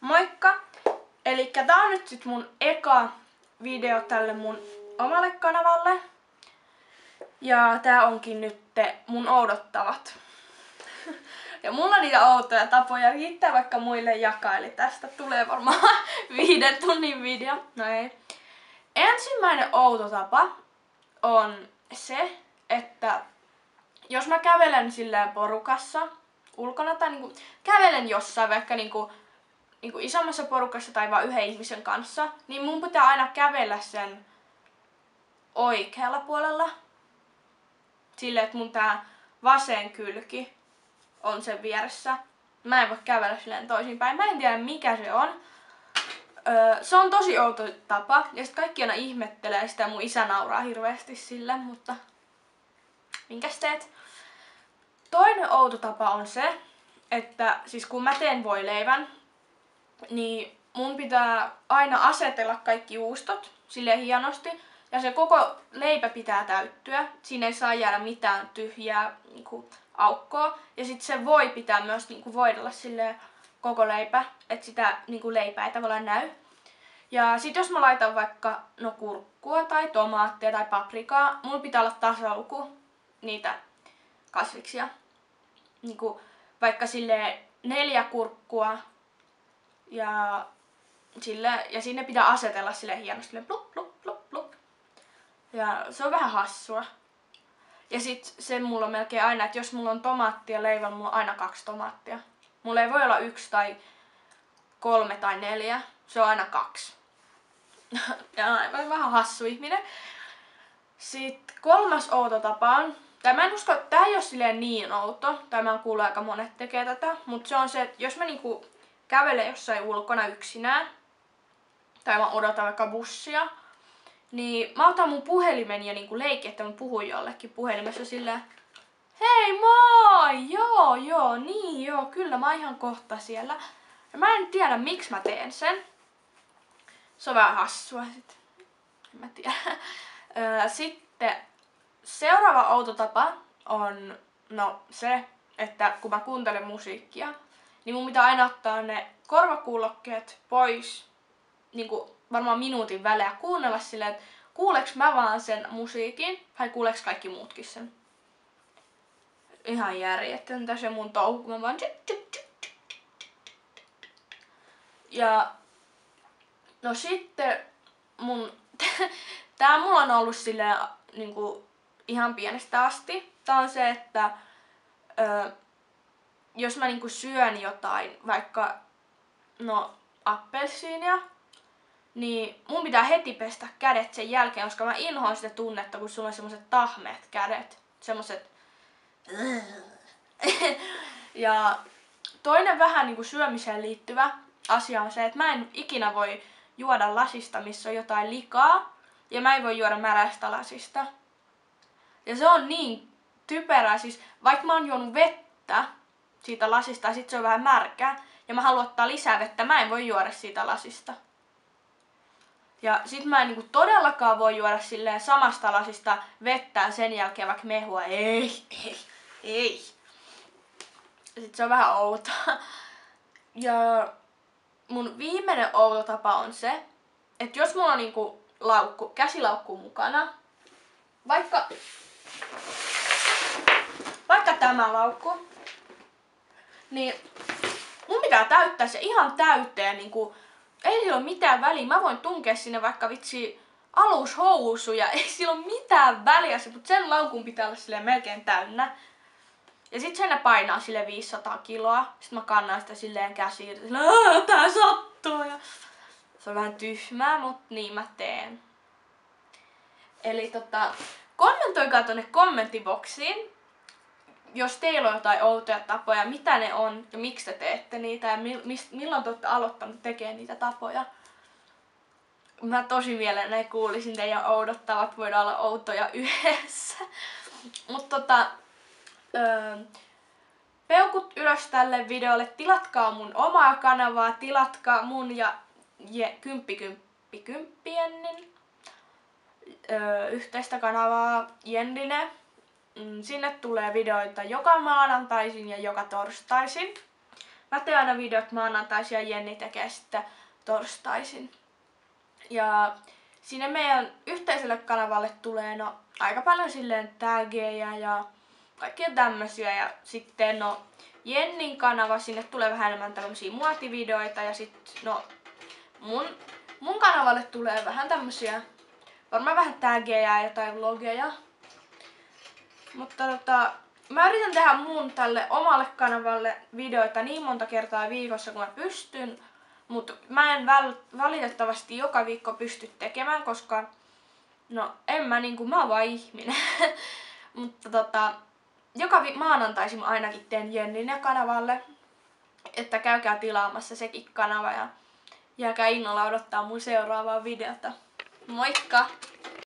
Moikka! Elikkä tää on nyt sit mun eka video tälle mun omalle kanavalle. Ja tää onkin nyt mun oudottavat. Ja mulla on niitä outoja tapoja riittää vaikka muille jakaa, eli tästä tulee varmaan 5 tunnin video. No ei. Ensimmäinen outo tapa on se, että jos mä kävelen silleen porukassa ulkona tai niinku kävelen jossain vaikka niinku isommassa porukassa tai vaan yhden ihmisen kanssa, niin mun pitää aina kävellä sen oikealla puolella. Silleen, että mun tää vasen kylki on sen vieressä. Mä en voi kävellä silleen toisinpäin. Mä en tiedä mikä se on. Se on tosi outo tapa. Ja sit kaikki aina ihmettelee sitä ja mun isä nauraa hirveästi sille, mutta minkäs teet? Toinen outo tapa on se, että siis kun mä teen voileivän, niin mun pitää aina asetella kaikki juustot silleen hienosti. Ja se koko leipä pitää täyttyä. Siinä ei saa jäädä mitään tyhjää aukkoa. Ja sit se voi pitää myös voidella silleen koko leipä, että sitä leipää ei tavallaan näy. Ja sit jos mä laitan vaikka kurkkua tai tomaattia tai paprikaa, mulla pitää olla tasaluku niitä kasviksia. Vaikka silleen 4 kurkkua ja sinne pitää asetella silleen hienosti silleen plup plup plup plup. Ja se on vähän hassua. Ja sit se mulla on melkein aina, että jos mulla on tomaattia leivällä, mulla on aina 2 tomaattia. Mulla ei voi olla 1 tai 3 tai 4. Se on aina 2. Ja on vähän hassu ihminen. Sitten 3. outo tapa on, tai mä en usko, että tää ei oo silleen niin outo, tai mä oon kuullut aika monet tekee tätä, mutta se on se, että jos mä kävelen jossain ulkona yksinään, tai mä odotan vaikka bussia, niin mä otan mun puhelimen ja leikin, että mä puhun jollekin puhelimessa silleen, hei moi, joo, kyllä mä oon ihan kohta siellä. Ja mä en tiedä miksi mä teen sen. Se on vähän hassua sit. En mä tiedä. Sitten seuraava outo tapa on se, että kun mä kuuntelen musiikkia, niin mun pitää aina ottaa ne korvakuulokkeet pois varmaan minuutin välein kuunnella silleen, että kuuleks mä vaan sen musiikin vai kuuleks kaikki muutkin sen. Ihan järjetöntä se mun touhu, mä vaan ja sitten tää mulla on ollut silleen ihan pienestä asti. Tää on se, että jos mä syön jotain, vaikka appelsiinia, niin mun pitää heti pestä kädet sen jälkeen, koska mä inhoan sitä tunnetta, kun sulla on semmoset tahmeet kädet. Semmoset. Ja toinen vähän syömiseen liittyvä asia on se, että mä en ikinä voi juoda lasista, missä on jotain likaa. Ja mä en voi juoda märästä lasista. Ja se on niin typerää, siis vaikka mä oon juonut vettä siitä lasista ja sit se on vähän märkää, ja mä haluan ottaa lisää vettä, mä en voi juoda siitä lasista. Ja sit mä en todellakaan voi juoda silleen samasta lasista vettä sen jälkeen vaikka mehua. Ei. Sit se on vähän outoa. Ja mun viimeinen outo tapa on se, että jos mulla on käsilaukku mukana, vaikka tämä laukku, niin mun pitää täyttää se ihan täyteen, ei sillä ole mitään väliä. Mä voin tunkea sinne vaikka alushousuja, ei sillä ole mitään väliä, mutta sen laukun pitää olla silleen melkein täynnä. Ja sit sen painaa sille 500 kiloa. Sit mä kannan sitä silleen käsiin, tää sattuu. Ja se on vähän tyhmää, mut niin mä teen. Eli kommentoikaa tonne kommenttiboksiin, jos teillä on jotain outoja tapoja, mitä ne on ja miksi te teette niitä ja milloin te olette aloittanut tekemään niitä tapoja. Mä tosi mielelläni kuulisin teidän oudottavat, voidaan olla outoja yhdessä. Mutta peukut ylös tälle videolle, tilatkaa mun omaa kanavaa, tilatkaa mun ja Jennin yhteistä kanavaa Jendine. Sinne tulee videoita joka maanantaisin ja joka torstaisin. mä teen aina videot maanantaisin ja Jenni tekee sitten torstaisin. Ja sinne meidän yhteiselle kanavalle tulee aika paljon silleen tageja ja kaikkia tämmösiä. Ja sitten Jennin kanava, sinne tulee vähän enemmän tämmösiä muotivideoita ja sitten mun kanavalle tulee vähän tämmösiä, varmaan vähän tageja ja jotain vlogeja. Mutta mä yritän tehdä mun tälle omalle kanavalle videoita niin monta kertaa viikossa kun mä pystyn. Mutta mä en valitettavasti joka viikko pysty tekemään, koska mä oon vaan ihminen. Mutta joka maanantaisin mä ainakin teen Jennin kanavalle, että käykää tilaamassa sekin kanava ja jääkää innolla odottaa mun seuraavaa videota. Moikka!